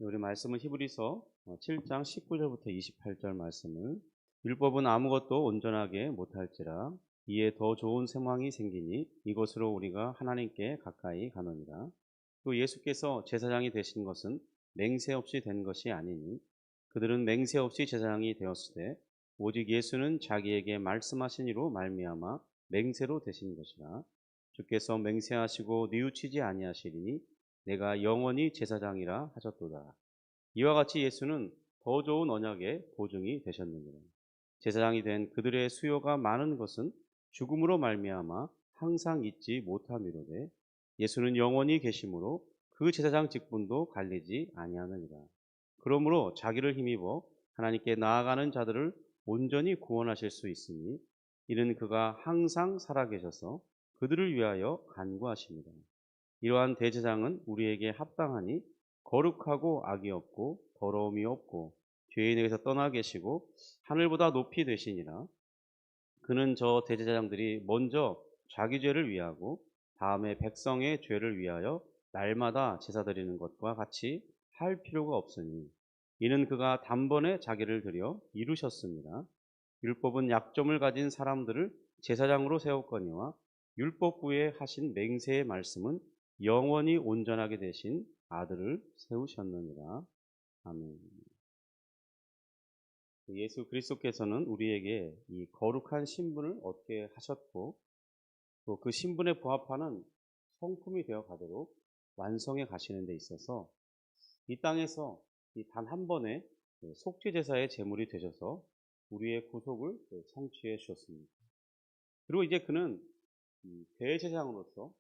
우리 말씀은 히브리서 7장 19절부터 28절 말씀을 율법은 아무것도 온전하게 못할지라 이에 더 좋은 생명이 생기니 이것으로 우리가 하나님께 가까이 가느니라. 또 예수께서 제사장이 되신 것은 맹세 없이 된 것이 아니니 그들은 맹세 없이 제사장이 되었으되 오직 예수는 자기에게 말씀하신 이로 말미암아 맹세로 되신 것이라. 주께서 맹세하시고 뉘우치지 아니하시리니 내가 영원히 제사장이라 하셨도다. 이와 같이 예수는 더 좋은 언약의 보증이 되셨느니라. 제사장이 된 그들의 수요가 많은 것은 죽음으로 말미암아 항상 잊지 못함이로되 예수는 영원히 계심으로 그 제사장 직분도 갈리지 아니하느니라. 그러므로 자기를 힘입어 하나님께 나아가는 자들을 온전히 구원하실 수 있으니 이는 그가 항상 살아계셔서 그들을 위하여 간구하십니다. 이러한 대제사장은 우리에게 합당하니 거룩하고 악이 없고 더러움이 없고 죄인에게서 떠나 계시고 하늘보다 높이 되시니라. 그는 저 대제사장들이 먼저 자기 죄를 위하고 다음에 백성의 죄를 위하여 날마다 제사 드리는 것과 같이 할 필요가 없으니 이는 그가 단번에 자기를 드려 이루셨습니다. 율법은 약점을 가진 사람들을 제사장으로 세웠거니와 율법부에 하신 맹세의 말씀은 영원히 온전하게 되신 아들을 세우셨느니라. 아멘. 예수 그리스도께서는 우리에게 이 거룩한 신분을 얻게 하셨고 또 그 신분에 부합하는 성품이 되어 가도록 완성해 가시는 데 있어서 이 땅에서 단 한 번의 속죄 제사의 제물이 되셔서 우리의 구속을 성취해 주셨습니다. 그리고 이제 그는 대제사장으로서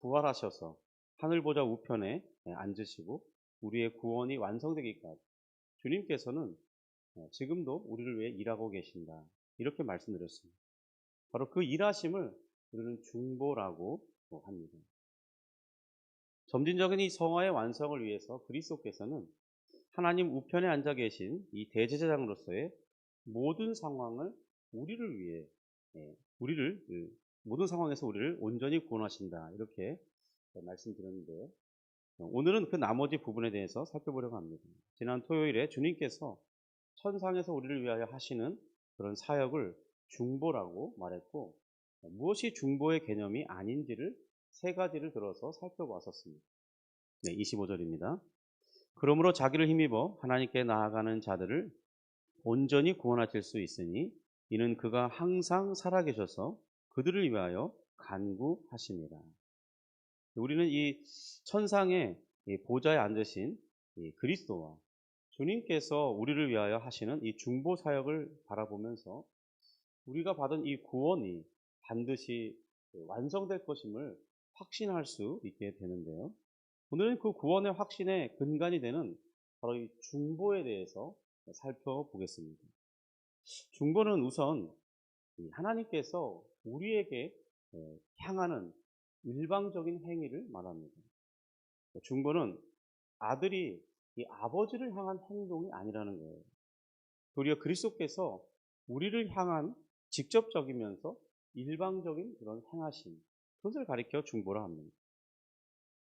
부활하셔서 하늘 보좌 우편에 앉으시고 우리의 구원이 완성되기까지 주님께서는 지금도 우리를 위해 일하고 계신다. 이렇게 말씀드렸습니다. 바로 그 일하심을 우리는 중보라고 합니다. 점진적인 이 성화의 완성을 위해서 그리스도께서는 하나님 우편에 앉아 계신 이 대제사장으로서의 모든 상황을 우리를 위해 우리를 모든 상황에서 우리를 온전히 구원하신다. 이렇게 말씀드렸는데요. 오늘은 그 나머지 부분에 대해서 살펴보려고 합니다. 지난 토요일에 주님께서 천상에서 우리를 위하여 하시는 그런 사역을 중보라고 말했고 무엇이 중보의 개념이 아닌지를 세 가지를 들어서 살펴봤었습니다. 네, 25절입니다. 그러므로 자기를 힘입어 하나님께 나아가는 자들을 온전히 구원하실 수 있으니 이는 그가 항상 살아계셔서 그들을 위하여 간구하십니다. 우리는 이 천상의 보좌에 앉으신 그리스도와 주님께서 우리를 위하여 하시는 이 중보 사역을 바라보면서 우리가 받은 이 구원이 반드시 완성될 것임을 확신할 수 있게 되는데요. 오늘은 그 구원의 확신의 근간이 되는 바로 이 중보에 대해서 살펴보겠습니다. 중보는 우선 하나님께서 우리에게 향하는 일방적인 행위를 말합니다. 중보는 아들이 이 아버지를 향한 행동이 아니라는 거예요. 도리어 그리스도께서 우리를 향한 직접적이면서 일방적인 그런 행하심, 그것을 가리켜 중보라 합니다.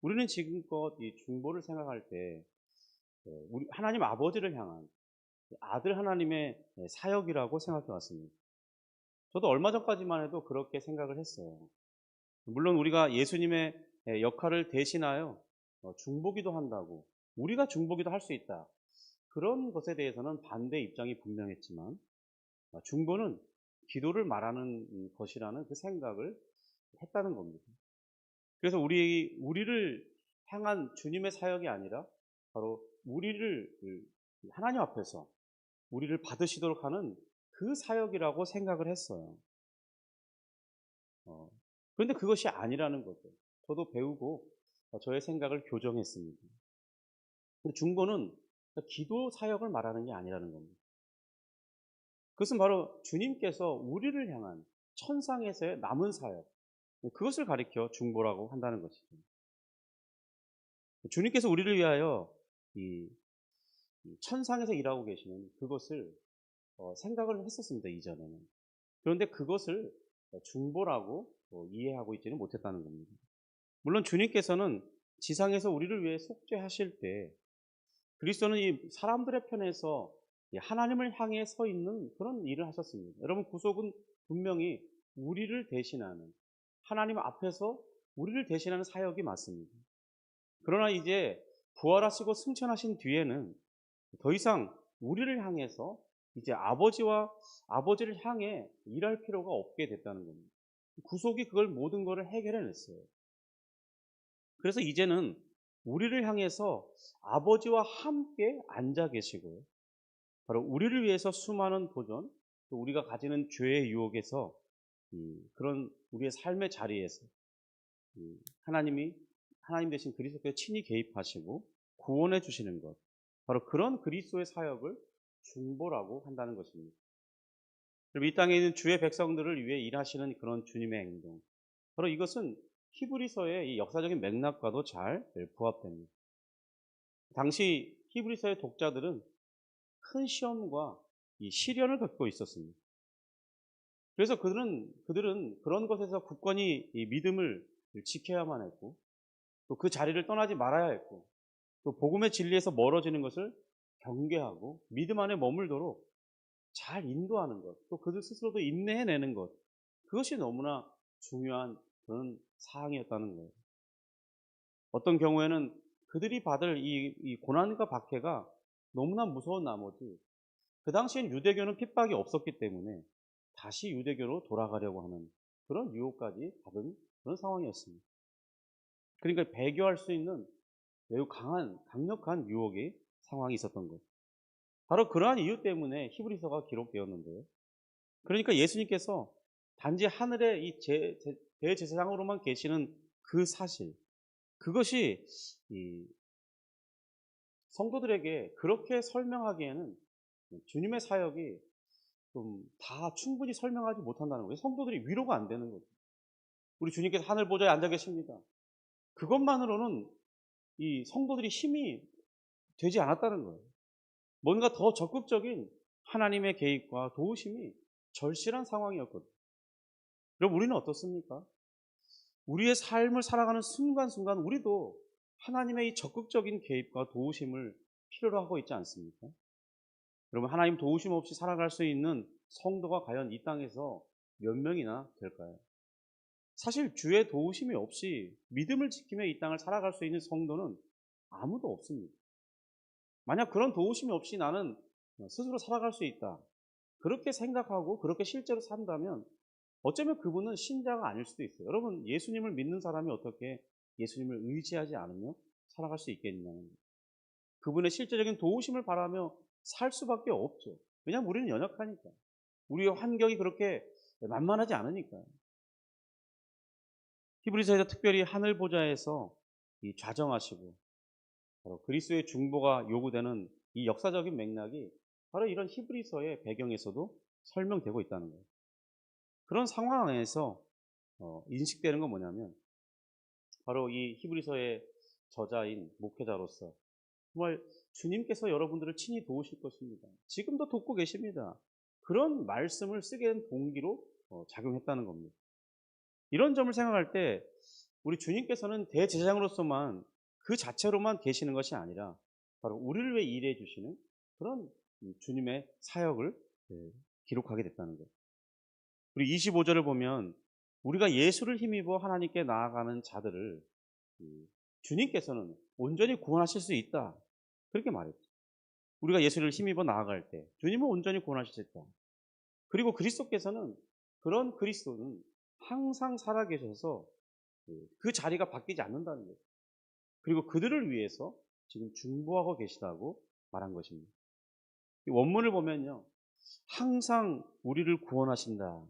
우리는 지금껏 이 중보를 생각할 때 우리 하나님 아버지를 향한 아들 하나님의 사역이라고 생각해 왔습니다. 저도 얼마 전까지만 해도 그렇게 생각을 했어요. 물론 우리가 예수님의 역할을 대신하여 중보기도 한다고 우리가 중보기도 할 수 있다. 그런 것에 대해서는 반대 입장이 분명했지만 중보는 기도를 말하는 것이라는 그 생각을 했다는 겁니다. 그래서 우리를 향한 주님의 사역이 아니라 바로 우리를 하나님 앞에서 우리를 받으시도록 하는 그 사역이라고 생각을 했어요. 그런데 그것이 아니라는 거죠. 저도 배우고 저의 생각을 교정했습니다. 근데 중보는 기도 사역을 말하는 게 아니라는 겁니다. 그것은 바로 주님께서 우리를 향한 천상에서의 남은 사역, 그것을 가리켜 중보라고 한다는 것이죠. 주님께서 우리를 위하여 이 천상에서 일하고 계시는 그것을 생각을 했었습니다, 이전에는. 그런데 그것을 중보라고 이해하고 있지는 못했다는 겁니다. 물론 주님께서는 지상에서 우리를 위해 속죄하실 때 그리스도는 이 사람들의 편에서 하나님을 향해 서 있는 그런 일을 하셨습니다. 여러분, 구속은 분명히 우리를 대신하는, 하나님 앞에서 우리를 대신하는 사역이 맞습니다. 그러나 이제 부활하시고 승천하신 뒤에는 더 이상 우리를 향해서 이제 아버지를 향해 일할 필요가 없게 됐다는 겁니다. 구속이 그걸 모든 것을 해결해 냈어요. 그래서 이제는 우리를 향해서 아버지와 함께 앉아 계시고요. 바로 우리를 위해서 수많은 도전, 또 우리가 가지는 죄의 유혹에서 그런 우리의 삶의 자리에서 하나님 대신 그리스도께서 친히 개입하시고 구원해 주시는 것, 바로 그런 그리스도의 사역을 중보라고 한다는 것입니다. 그럼 이 땅에 있는 주의 백성들을 위해 일하시는 그런 주님의 행동, 바로 이것은 히브리서의 이 역사적인 맥락과도 잘 부합됩니다. 당시 히브리서의 독자들은 큰 시험과 이 시련을 겪고 있었습니다. 그래서 그들은 그런 것에서 굳건히 이 믿음을 지켜야만 했고, 또 그 자리를 떠나지 말아야 했고, 또 복음의 진리에서 멀어지는 것을 경계하고 믿음 안에 머물도록 잘 인도하는 것, 또 그들 스스로도 인내해내는 것, 그것이 너무나 중요한 그런 사항이었다는 거예요. 어떤 경우에는 그들이 받을 이 고난과 박해가 너무나 무서운 나머지 그 당시엔 유대교는 핍박이 없었기 때문에 다시 유대교로 돌아가려고 하는 그런 유혹까지 받은 그런 상황이었습니다. 그러니까 배교할 수 있는 매우 강력한 유혹의 상황이 있었던 것. 바로 그러한 이유 때문에 히브리서가 기록되었는데요. 그러니까 예수님께서 단지 하늘의 이 대제사장으로만 계시는 그 사실, 그것이 이 성도들에게 그렇게 설명하기에는 주님의 사역이 좀 다 충분히 설명하지 못한다는 거예요. 성도들이 위로가 안 되는 거죠. 우리 주님께서 하늘 보좌에 앉아 계십니다. 그것만으로는 이 성도들이 힘이 되지 않았다는 거예요. 뭔가 더 적극적인 하나님의 개입과 도우심이 절실한 상황이었거든요. 여러분, 우리는 어떻습니까? 우리의 삶을 살아가는 순간순간 우리도 하나님의 이 적극적인 개입과 도우심을 필요로 하고 있지 않습니까? 여러분, 하나님 도우심 없이 살아갈 수 있는 성도가 과연 이 땅에서 몇 명이나 될까요? 사실 주의 도우심이 없이 믿음을 지키며 이 땅을 살아갈 수 있는 성도는 아무도 없습니다. 만약 그런 도우심이 없이 나는 스스로 살아갈 수 있다, 그렇게 생각하고 그렇게 실제로 산다면 어쩌면 그분은 신자가 아닐 수도 있어요. 여러분, 예수님을 믿는 사람이 어떻게 예수님을 의지하지 않으며 살아갈 수 있겠냐는 거예요. 그분의 실제적인 도우심을 바라며 살 수밖에 없죠. 왜냐하면 우리는 연약하니까. 우리의 환경이 그렇게 만만하지 않으니까요. 히브리서에서 특별히 하늘 보좌에서 이 좌정하시고 바로 그리스도의 중보가 요구되는 이 역사적인 맥락이 바로 이런 히브리서의 배경에서도 설명되고 있다는 거예요. 그런 상황 안에서 인식되는 건 뭐냐면 바로 이 히브리서의 저자인 목회자로서 정말 주님께서 여러분들을 친히 도우실 것입니다. 지금도 돕고 계십니다. 그런 말씀을 쓰게 된 동기로 작용했다는 겁니다. 이런 점을 생각할 때 우리 주님께서는 대제사장으로서만 그 자체로만 계시는 것이 아니라 바로 우리를 위해 일해 주시는 그런 주님의 사역을 기록하게 됐다는 거예요. 우리 25절을 보면 우리가 예수를 힘입어 하나님께 나아가는 자들을 주님께서는 온전히 구원하실 수 있다, 그렇게 말했죠. 우리가 예수를 힘입어 나아갈 때 주님은 온전히 구원하실 수 있다. 그리고 그리스도께서는 그런 그리스도는 항상 살아계셔서 그 자리가 바뀌지 않는다는 거예요. 그리고 그들을 위해서 지금 중보하고 계시다고 말한 것입니다. 이 원문을 보면요, 항상 우리를 구원하신다,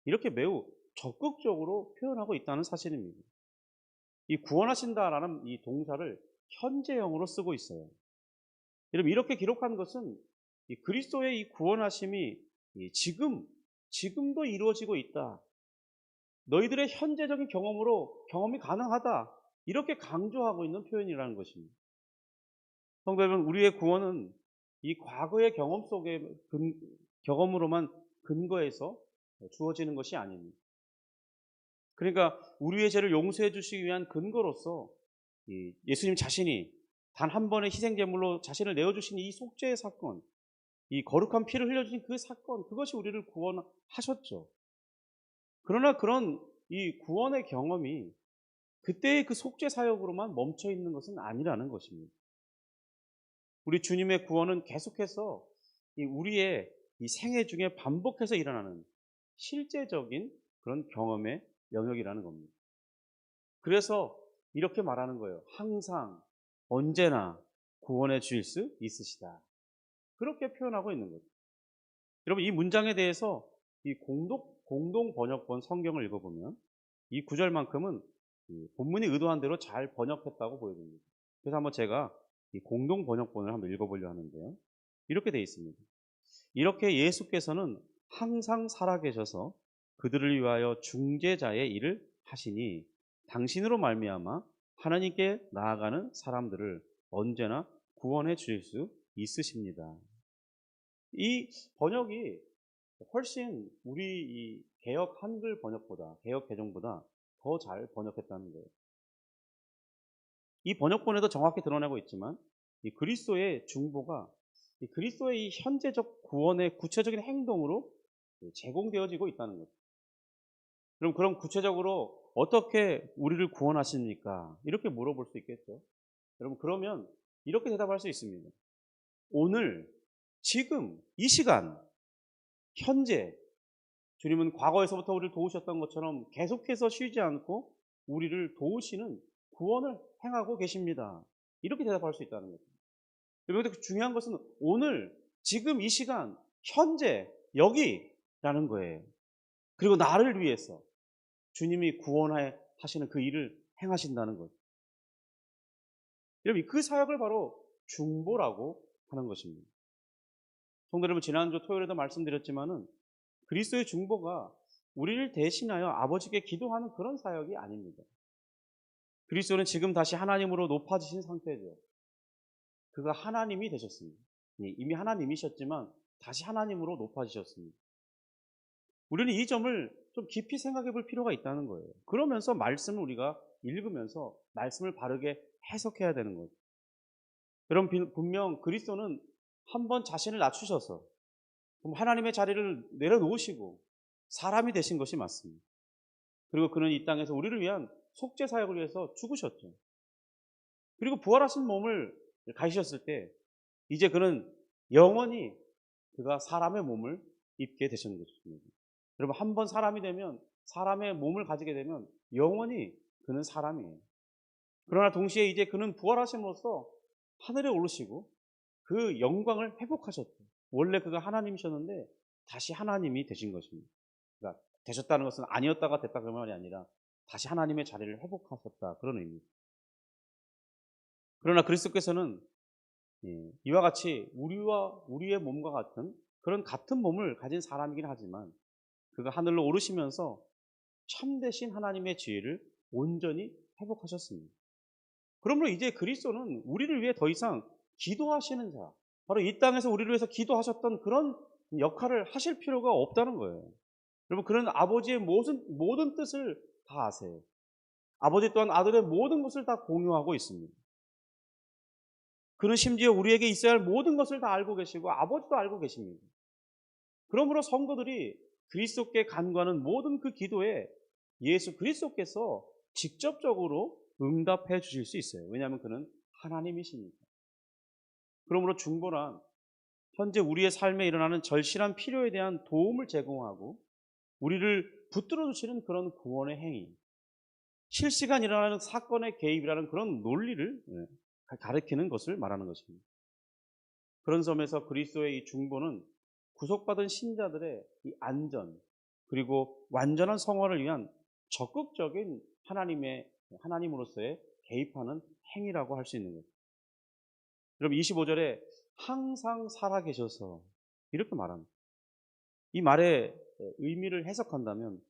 이렇게 매우 적극적으로 표현하고 있다는 사실입니다. 이 구원하신다라는 이 동사를 현재형으로 쓰고 있어요. 여러분, 이렇게 기록한 것은 이 그리스도의 이 구원하심이 지금도 이루어지고 있다, 너희들의 현재적인 경험이 가능하다, 이렇게 강조하고 있는 표현이라는 것입니다. 성도 여러분, 우리의 구원은 이 과거의 경험으로만 근거해서 주어지는 것이 아닙니다. 그러니까 우리의 죄를 용서해 주시기 위한 근거로서 예수님 자신이 단 한 번의 희생 제물로 자신을 내어 주신 이 속죄의 사건, 이 거룩한 피를 흘려 주신 그 사건, 그것이 우리를 구원하셨죠. 그러나 그런 이 구원의 경험이 그때의 그 속죄 사역으로만 멈춰 있는 것은 아니라는 것입니다. 우리 주님의 구원은 계속해서 이 우리의 이 생애 중에 반복해서 일어나는 실제적인 그런 경험의 영역이라는 겁니다. 그래서 이렇게 말하는 거예요. 항상, 언제나 구원해 주실 수 있으시다. 그렇게 표현하고 있는 거죠. 여러분, 이 문장에 대해서 이 공동 번역본 성경을 읽어보면 이 구절만큼은 이 본문이 의도한 대로 잘 번역했다고 보여집니다. 그래서 한번 제가 이 공동 번역본을 한번 읽어보려 하는데요. 이렇게 되어 있습니다. 이렇게 예수께서는 항상 살아계셔서 그들을 위하여 중재자의 일을 하시니 당신으로 말미암아 하나님께 나아가는 사람들을 언제나 구원해 주실 수 있으십니다. 이 번역이 훨씬 우리 이 개역 한글 번역보다, 개역 개정보다 더 잘 번역했다는 거예요. 이 번역본에도 정확히 드러내고 있지만 이 그리스도의 중보가 이 그리스도의 이 현재적 구원의 구체적인 행동으로 제공되어지고 있다는 거죠. 그럼 구체적으로 어떻게 우리를 구원하십니까? 이렇게 물어볼 수 있겠죠. 여러분, 그러면 이렇게 대답할 수 있습니다. 오늘, 지금, 이 시간, 현재, 주님은 과거에서부터 우리를 도우셨던 것처럼 계속해서 쉬지 않고 우리를 도우시는 구원을 행하고 계십니다. 이렇게 대답할 수 있다는 거죠. 그런데 중요한 것은 오늘, 지금, 이 시간, 현재, 여기라는 거예요. 그리고 나를 위해서 주님이 구원하시는 그 일을 행하신다는 것. 여러분, 그 사역을 바로 중보라고 하는 것입니다. 성도 여러분, 지난주 토요일에도 말씀드렸지만은 그리스도의 중보가 우리를 대신하여 아버지께 기도하는 그런 사역이 아닙니다. 그리스도는 지금 다시 하나님으로 높아지신 상태죠. 그가 하나님이 되셨습니다. 이미 하나님이셨지만 다시 하나님으로 높아지셨습니다. 우리는 이 점을 좀 깊이 생각해 볼 필요가 있다는 거예요. 그러면서 말씀을 우리가 읽으면서 말씀을 바르게 해석해야 되는 거죠. 여러분, 분명 그리스도는 한번 자신을 낮추셔서 하나님의 자리를 내려놓으시고 사람이 되신 것이 맞습니다. 그리고 그는 이 땅에서 우리를 위한 속죄 사역을 위해서 죽으셨죠. 그리고 부활하신 몸을 가지셨을 때 이제 그는 영원히 그가 사람의 몸을 입게 되신 것입니다. 여러분, 한번 사람이 되면, 사람의 몸을 가지게 되면 영원히 그는 사람이에요. 그러나 동시에 이제 그는 부활하심으로써 하늘에 오르시고 그 영광을 회복하셨죠. 원래 그가 하나님이셨는데 다시 하나님이 되신 것입니다. 그러니까 되셨다는 것은 아니었다가 됐다 그 말이 아니라 다시 하나님의 자리를 회복하셨다, 그런 의미입니다. 그러나 그리스도께서는 이와 같이 우리의 몸과 같은 그런 같은 몸을 가진 사람이긴 하지만 그가 하늘로 오르시면서 참되신 하나님의 지혜를 온전히 회복하셨습니다. 그러므로 이제 그리스도는 우리를 위해 더 이상 기도하시는 자, 바로 이 땅에서 우리를 위해서 기도하셨던 그런 역할을 하실 필요가 없다는 거예요. 여러분, 그는 아버지의 모든 뜻을 다 아세요. 아버지 또한 아들의 모든 것을 다 공유하고 있습니다. 그는 심지어 우리에게 있어야 할 모든 것을 다 알고 계시고 아버지도 알고 계십니다. 그러므로 성도들이 그리스도께 간구하는 모든 그 기도에 예수 그리스도께서 직접적으로 응답해 주실 수 있어요. 왜냐하면 그는 하나님이시니까. 그러므로 중보란 현재 우리의 삶에 일어나는 절실한 필요에 대한 도움을 제공하고 우리를 붙들어 주시는 그런 구원의 행위, 실시간 일어나는 사건의 개입이라는 그런 논리를 가리키는 것을 말하는 것입니다. 그런 점에서 그리스도의 이 중보는 구속받은 신자들의 이 안전 그리고 완전한 성화를 위한 적극적인 하나님으로서의 개입하는 행위라고 할 수 있는 거죠. 여러분, 25절에 항상 살아계셔서 이렇게 말합니다. 이 말의 의미를 해석한다면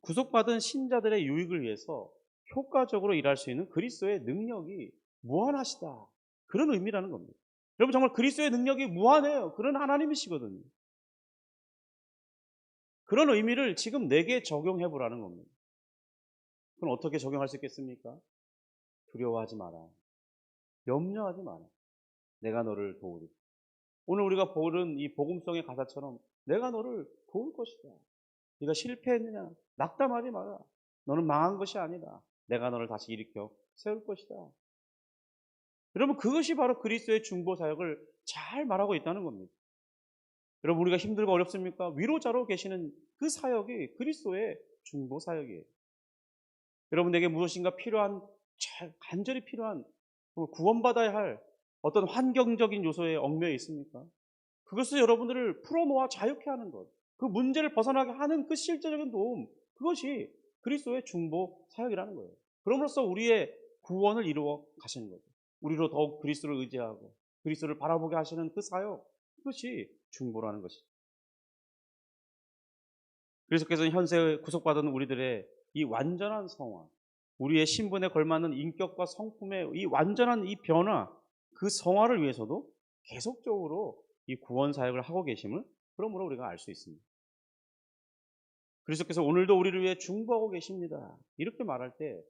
구속받은 신자들의 유익을 위해서 효과적으로 일할 수 있는 그리스도의 능력이 무한하시다, 그런 의미라는 겁니다. 여러분, 정말 그리스도의 능력이 무한해요. 그런 하나님이시거든요. 그런 의미를 지금 내게 적용해 보라는 겁니다. 그럼 어떻게 적용할 수 있겠습니까? 두려워하지 마라. 염려하지 마라. 내가 너를 도우리. 오늘 우리가 보는 이 복음성의 가사처럼 내가 너를 도울 것이다. 네가 실패했느냐? 낙담하지 마라. 너는 망한 것이 아니다. 내가 너를 다시 일으켜 세울 것이다. 여러분, 그것이 바로 그리스도의 중보 사역을 잘 말하고 있다는 겁니다. 여러분, 우리가 힘들고 어렵습니까? 위로자로 계시는 그 사역이 그리스도의 중보 사역이에요. 여러분에게 무엇인가 필요한, 간절히 필요한, 구원받아야 할 어떤 환경적인 요소에 얽매여 있습니까? 그것을 여러분들을 풀어놓아 자유케 하는 것, 그 문제를 벗어나게 하는 그 실제적인 도움, 그것이 그리스도의 중보 사역이라는 거예요. 그럼으로써 우리의 구원을 이루어 가시는 거죠. 우리로 더욱 그리스도를 의지하고 그리스도를 바라보게 하시는 그 사역, 그것이 중보라는 것이죠. 그리스도께서는 현세 구속받은 우리들의 이 완전한 성화, 우리의 신분에 걸맞는 인격과 성품의 이 완전한 이 변화, 그 성화를 위해서도 계속적으로 이 구원 사역을 하고 계심을 그러므로 우리가 알 수 있습니다. 그리스도께서 오늘도 우리를 위해 중보하고 계십니다. 이렇게 말할 때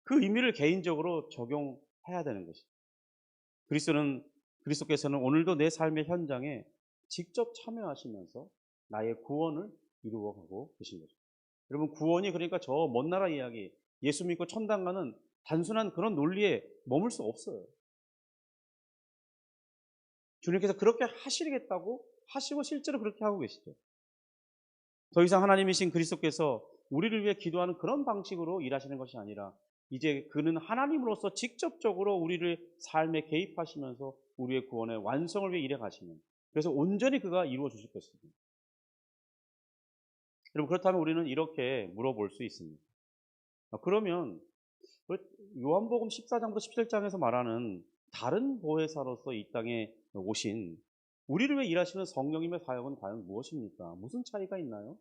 그 의미를 개인적으로 적용해야 되는 것이죠. 그리스도께서는 오늘도 내 삶의 현장에 직접 참여하시면서 나의 구원을 이루어가고 계신 거죠. 여러분, 구원이 그러니까 저 먼 나라 이야기, 예수 믿고 천당 가는 단순한 그런 논리에 머물 수 없어요. 주님께서 그렇게 하시겠다고 하시고 실제로 그렇게 하고 계시죠. 더 이상 하나님이신 그리스도께서 우리를 위해 기도하는 그런 방식으로 일하시는 것이 아니라 이제 그는 하나님으로서 직접적으로 우리를 삶에 개입하시면서 우리의 구원의 완성을 위해 일해 가시는, 그래서 온전히 그가 이루어 주실 것입니다. 여러분, 그렇다면 우리는 이렇게 물어볼 수 있습니다. 그러면 요한복음 14장부터 17장에서 말하는 다른 보혜사로서 이 땅에 오신 우리를 위해 일하시는 성령님의 사역은 과연 무엇입니까? 무슨 차이가 있나요?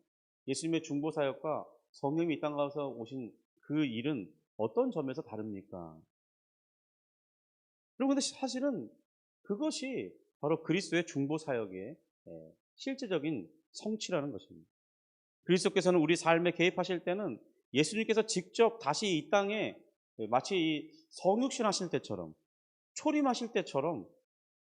예수님의 중보 사역과 성령님이 이 땅 가서 오신 그 일은 어떤 점에서 다릅니까? 여러분, 근데 사실은 그것이 바로 그리스도의 중보 사역의 실제적인 성취라는 것입니다. 그리스도께서는 우리 삶에 개입하실 때는 예수님께서 직접 다시 이 땅에 마치 성육신 하실 때처럼, 초림하실 때처럼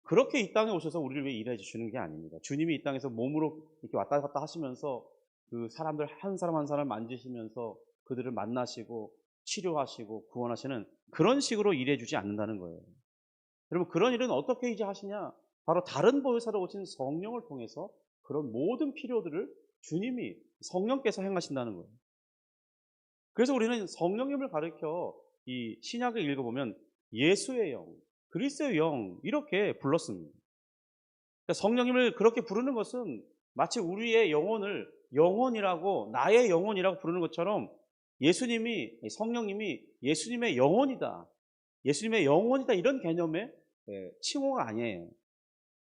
그렇게 이 땅에 오셔서 우리를 위해 일해 주시는 게 아닙니다. 주님이 이 땅에서 몸으로 이렇게 왔다 갔다 하시면서 그 사람들 한 사람 한 사람 만지시면서 그들을 만나시고 치료하시고 구원하시는 그런 식으로 일해 주지 않는다는 거예요. 여러분, 그런 일은 어떻게 이제 하시냐? 바로 다른 보혜사로 오신 성령을 통해서 그런 모든 필요들을 주님이, 성령께서 행하신다는 거예요. 그래서 우리는 성령님을 가리켜 이 신약을 읽어보면 예수의 영, 그리스도의 영 이렇게 불렀습니다. 그러니까 성령님을 그렇게 부르는 것은 마치 우리의 영혼을 영혼이라고, 나의 영혼이라고 부르는 것처럼 예수님이, 성령님이 예수님의 영혼이다, 예수님의 영혼이다 이런 개념의 칭호가 아니에요.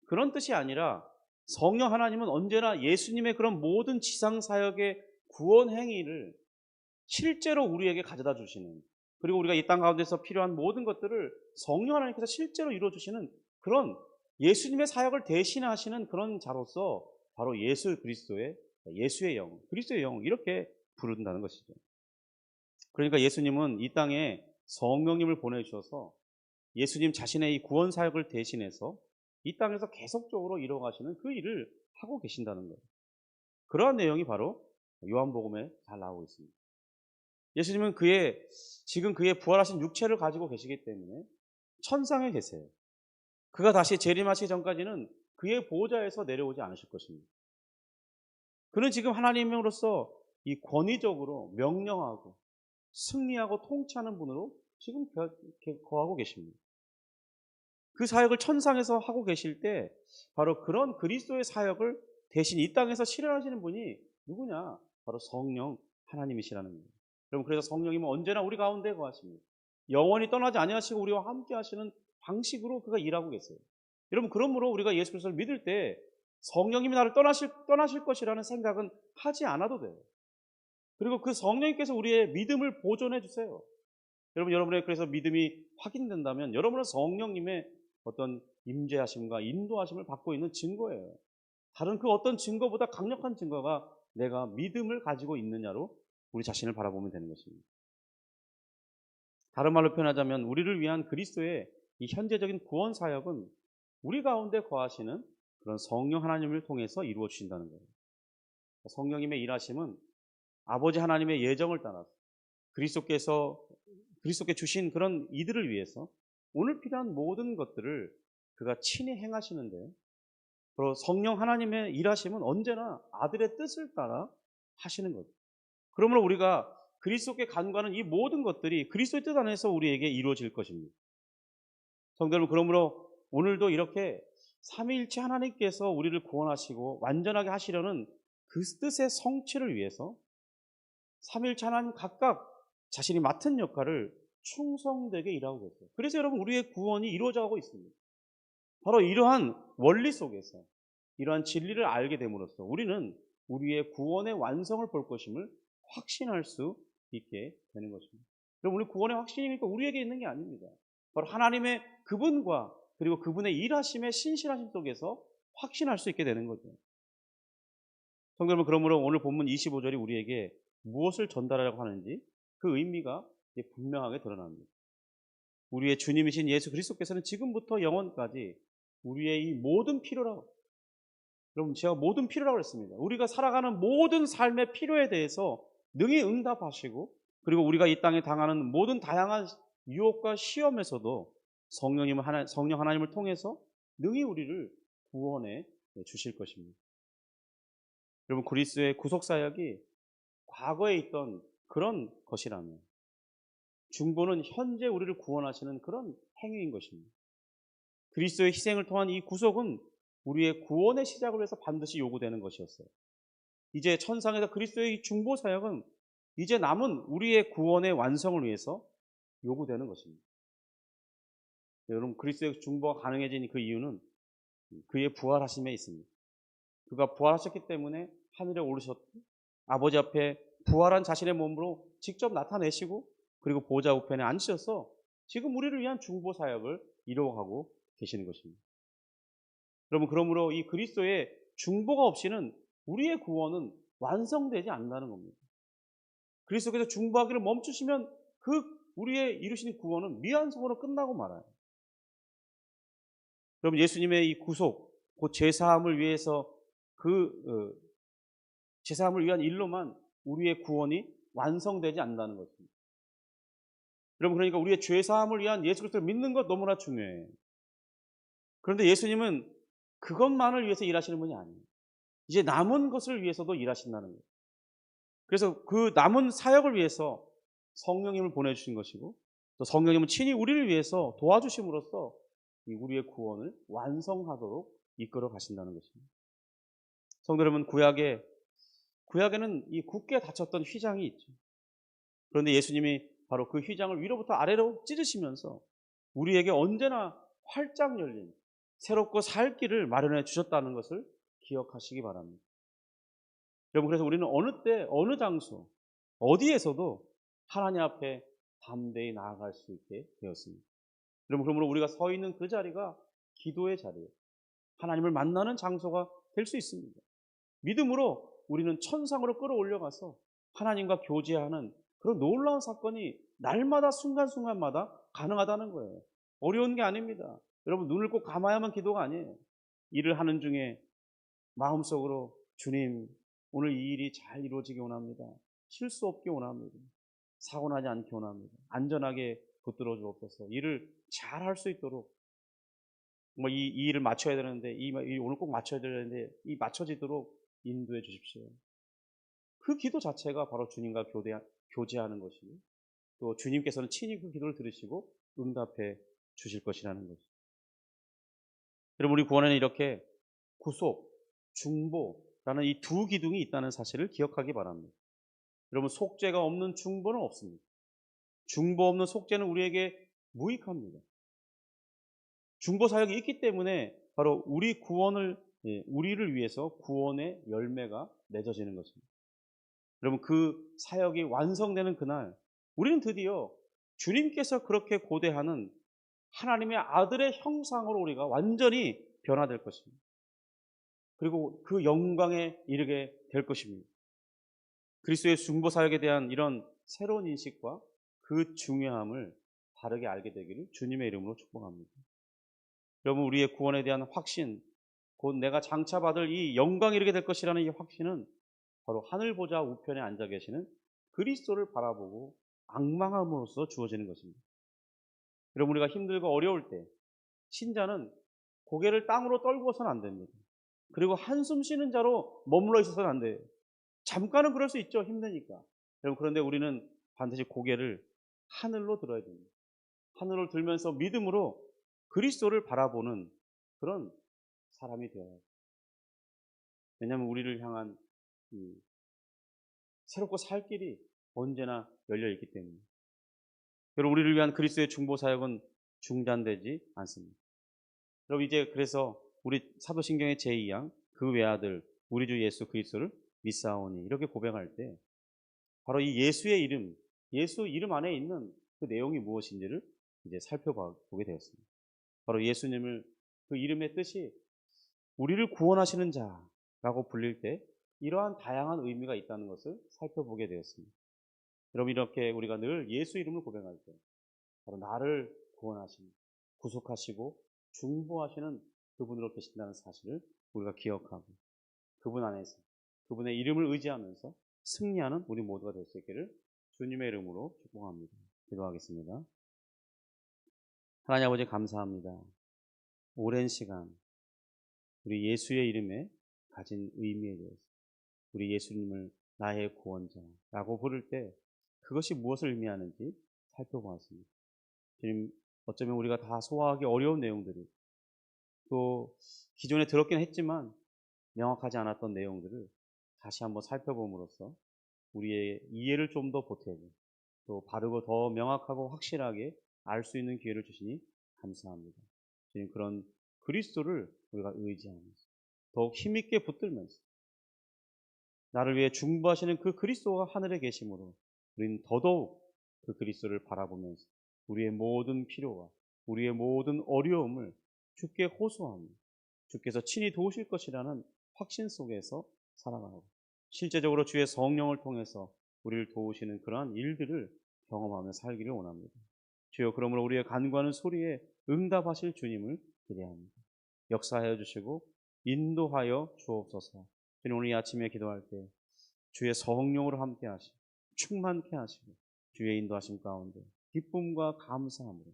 그런 뜻이 아니라 성령 하나님은 언제나 예수님의 그런 모든 지상사역의 구원 행위를 실제로 우리에게 가져다 주시는, 그리고 우리가 이 땅 가운데서 필요한 모든 것들을 성령 하나님께서 실제로 이루어주시는 그런 예수님의 사역을 대신하시는 그런 자로서 바로 예수 그리스도의, 예수의 영, 그리스도의 영 이렇게 부른다는 것이죠. 그러니까 예수님은 이 땅에 성령님을 보내주셔서 예수님 자신의 이 구원 사역을 대신해서 이 땅에서 계속적으로 이루어가시는 그 일을 하고 계신다는 거예요. 그러한 내용이 바로 요한복음에 잘 나오고 있습니다. 예수님은 지금 그의 부활하신 육체를 가지고 계시기 때문에 천상에 계세요. 그가 다시 재림하시기 전까지는 그의 보좌에서 내려오지 않으실 것입니다. 그는 지금 하나님으로서 이 권위적으로 명령하고 승리하고 통치하는 분으로 지금 거하고 계십니다. 그 사역을 천상에서 하고 계실 때 바로 그런 그리스도의 사역을 대신 이 땅에서 실현하시는 분이 누구냐? 바로 성령 하나님이시라는 거예요. 여러분, 그래서 성령님은 언제나 우리 가운데 거하십니다. 영원히 떠나지 아니하시고 우리와 함께 하시는 방식으로 그가 일하고 계세요. 여러분, 그러므로 우리가 예수 그리스도를 믿을 때 성령님이 나를 떠나실 것이라는 생각은 하지 않아도 돼요. 그리고 그 성령님께서 우리의 믿음을 보존해 주세요. 여러분의 그래서 믿음이 확인된다면 여러분은 성령님의 어떤 임재하심과 인도하심을 받고 있는 증거예요. 다른 그 어떤 증거보다 강력한 증거가 내가 믿음을 가지고 있느냐로 우리 자신을 바라보면 되는 것입니다. 다른 말로 표현하자면 우리를 위한 그리스도의 이 현재적인 구원 사역은 우리 가운데 거하시는 그런 성령 하나님을 통해서 이루어 주신다는 거예요. 성령님의 일하심은 아버지 하나님의 예정을 따라서 그리스도께 주신 그런 이들을 위해서 오늘 필요한 모든 것들을 그가 친히 행하시는데, 바로 성령 하나님의 일하심은 언제나 아들의 뜻을 따라 하시는 거죠. 그러므로 우리가 그리스도께 간구하는 이 모든 것들이 그리스도의 뜻 안에서 우리에게 이루어질 것입니다. 성도 여러분, 그러므로 오늘도 이렇게 삼위일체 하나님께서 우리를 구원하시고 완전하게 하시려는 그 뜻의 성취를 위해서 삼위일체 하나님 각각 자신이 맡은 역할을 충성되게 일하고 계세요. 그래서 여러분, 우리의 구원이 이루어져 가고 있습니다. 바로 이러한 원리 속에서 이러한 진리를 알게 됨으로써 우리는 우리의 구원의 완성을 볼 것임을 확신할 수 있게 되는 것입니다. 그럼 우리 구원의 확신이니까 우리에게 있는 게 아닙니다. 바로 하나님의 그분과 그리고 그분의 일하심의 신실하심 속에서 확신할 수 있게 되는 거죠. 성도 여러분, 그러므로 오늘 본문 25절이 우리에게 무엇을 전달하려고 하는지 그 의미가 분명하게 드러납니다. 우리의 주님이신 예수 그리스도께서는 지금부터 영원까지 우리의 이 모든 필요라고, 여러분, 제가 모든 필요라고 했습니다. 우리가 살아가는 모든 삶의 필요에 대해서 능히 응답하시고, 그리고 우리가 이 땅에 당하는 모든 다양한 유혹과 시험에서도 성령 하나님을 통해서 능히 우리를 구원해 주실 것입니다. 여러분, 그리스도의 구속사역이 과거에 있던 그런 것이라면 중보는 현재 우리를 구원하시는 그런 행위인 것입니다. 그리스도의 희생을 통한 이 구속은 우리의 구원의 시작을 위해서 반드시 요구되는 것이었어요. 이제 천상에서 그리스도의 중보 사역은 이제 남은 우리의 구원의 완성을 위해서 요구되는 것입니다. 여러분, 그리스도의 중보가 가능해진 그 이유는 그의 부활하심에 있습니다. 그가 부활하셨기 때문에 하늘에 오르셨고 아버지 앞에 부활한 자신의 몸으로 직접 나타내시고 그리고 보좌 우편에 앉으셔서 지금 우리를 위한 중보 사역을 이루어가고 계시는 것입니다. 여러분, 그러므로 이 그리스도의 중보가 없이는 우리의 구원은 완성되지 않는다는 겁니다. 그리스도께서 중보하기를 멈추시면 그 우리의 이루신 구원은 미완성으로 끝나고 말아요. 여러분, 예수님의 이 구속, 곧 제사함을 위해서 제사함을 위한 일로만 우리의 구원이 완성되지 않는다는 것입니다. 여러분, 그러니까 우리의 죄사함을 위한 예수 그리스도를 믿는 것 너무나 중요해요. 그런데 예수님은 그것만을 위해서 일하시는 분이 아니에요. 이제 남은 것을 위해서도 일하신다는 거예요. 그래서 그 남은 사역을 위해서 성령님을 보내주신 것이고, 또 성령님은 친히 우리를 위해서 도와주심으로써 우리의 구원을 완성하도록 이끌어 가신다는 것입니다. 성도 여러분, 구약에는 이 굳게 닫혔던 휘장이 있죠. 그런데 예수님이 바로 그 휘장을 위로부터 아래로 찢으시면서 우리에게 언제나 활짝 열린 새롭고 살 길을 마련해 주셨다는 것을 기억하시기 바랍니다. 여러분, 그래서 우리는 어느 때, 어느 장소, 어디에서도 하나님 앞에 담대히 나아갈 수 있게 되었습니다. 여러분, 그러므로 우리가 서 있는 그 자리가 기도의 자리예요. 하나님을 만나는 장소가 될 수 있습니다. 믿음으로 우리는 천상으로 끌어올려가서 하나님과 교제하는 그런 놀라운 사건이 날마다 순간순간마다 가능하다는 거예요. 어려운 게 아닙니다. 여러분, 눈을 꼭 감아야만 기도가 아니에요. 일을 하는 중에 마음속으로 주님, 오늘 이 일이 잘 이루어지기 원합니다. 실수 없게 원합니다. 사고 나지 않게 원합니다. 안전하게 붙들어 주옵소서. 일을 잘 할 수 있도록 이 일을 맞춰야 되는데 오늘 꼭 맞춰야 되는데 이 맞춰지도록 인도해 주십시오. 그 기도 자체가 바로 주님과 교제하는 것이고, 또 주님께서는 친히 그 기도를 들으시고 응답해 주실 것이라는 거죠. 여러분, 우리 구원에는 이렇게 구속, 중보라는 이 두 기둥이 있다는 사실을 기억하기 바랍니다. 여러분, 속죄가 없는 중보는 없습니다. 중보 없는 속죄는 우리에게 무익합니다. 중보 사역이 있기 때문에 바로 우리를 위해서 구원의 열매가 맺어지는 것입니다. 여러분, 그 사역이 완성되는 그날 우리는 드디어 주님께서 그렇게 고대하는 하나님의 아들의 형상으로 우리가 완전히 변화될 것입니다. 그리고 그 영광에 이르게 될 것입니다. 그리스도의 중보 사역에 대한 이런 새로운 인식과 그 중요함을 바르게 알게 되기를 주님의 이름으로 축복합니다. 여러분, 우리의 구원에 대한 확신, 곧 내가 장차 받을 이 영광에 이르게 될 것이라는 이 확신은 바로 하늘 보좌 우편에 앉아 계시는 그리스도를 바라보고 앙망함으로써 주어지는 것입니다. 여러분, 우리가 힘들고 어려울 때 신자는 고개를 땅으로 떨고서는 안 됩니다. 그리고 한숨 쉬는 자로 머물러 있어서는 안 돼요. 잠깐은 그럴 수 있죠. 힘드니까. 여러분, 그런데 우리는 반드시 고개를 하늘로 들어야 됩니다. 하늘을 들면서 믿음으로 그리스도를 바라보는 그런 사람이 되어야 해요. 왜냐하면 우리를 향한 새롭고 살 길이 언제나 열려 있기 때문에. 여러분, 우리를 위한 그리스도의 중보 사역은 중단되지 않습니다. 여러분, 이제 그래서 우리 사도신경의 제2양 그 외아들 우리 주 예수 그리스도를 믿사오니 이렇게 고백할 때 바로 이 예수의 이름, 예수 이름 안에 있는 그 내용이 무엇인지를 이제 살펴보게 되었습니다. 바로 예수님을 그 이름의 뜻이 우리를 구원하시는 자라고 불릴 때 이러한 다양한 의미가 있다는 것을 살펴보게 되었습니다. 여러분, 이렇게 우리가 늘 예수 이름을 고백할 때 바로 나를 구원하시는, 구속하시고 중보하시는 그분으로 계신다는 사실을 우리가 기억하고 그분 안에서 그분의 이름을 의지하면서 승리하는 우리 모두가 될 수 있기를 주님의 이름으로 축복합니다. 기도하겠습니다. 하나님 아버지, 감사합니다. 오랜 시간 우리 예수의 이름에 가진 의미에 대해서 우리 예수님을 나의 구원자라고 부를 때 그것이 무엇을 의미하는지 살펴보았습니다. 주님, 어쩌면 우리가 다 소화하기 어려운 내용들이 또 기존에 들었긴 했지만 명확하지 않았던 내용들을 다시 한번 살펴봄으로써 우리의 이해를 좀 더 보태고 또 바르고 더 명확하고 확실하게 알 수 있는 기회를 주시니 감사합니다. 주님, 그런 그리스도를 우리가 의지하면서 더욱 힘있게 붙들면서 나를 위해 중보하시는 그 그리스도가 하늘에 계심으로 우리는 더더욱 그 그리스도를 바라보면서 우리의 모든 필요와 우리의 모든 어려움을 주께 호소하며 주께서 친히 도우실 것이라는 확신 속에서 살아가고 실제적으로 주의 성령을 통해서 우리를 도우시는 그러한 일들을 경험하며 살기를 원합니다. 주여, 그러므로 우리의 간구하는 소리에 응답하실 주님을 기대합니다. 역사하여 주시고 인도하여 주옵소서. 주님, 오늘 이 아침에 기도할 때 주의 성령으로 함께 하시고 충만케 하시고 주의 인도하심 가운데 기쁨과 감사함으로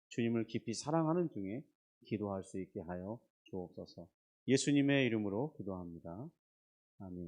주님을 깊이 사랑하는 중에 기도할 수 있게 하여 주옵소서. 예수님의 이름으로 기도합니다. 아멘.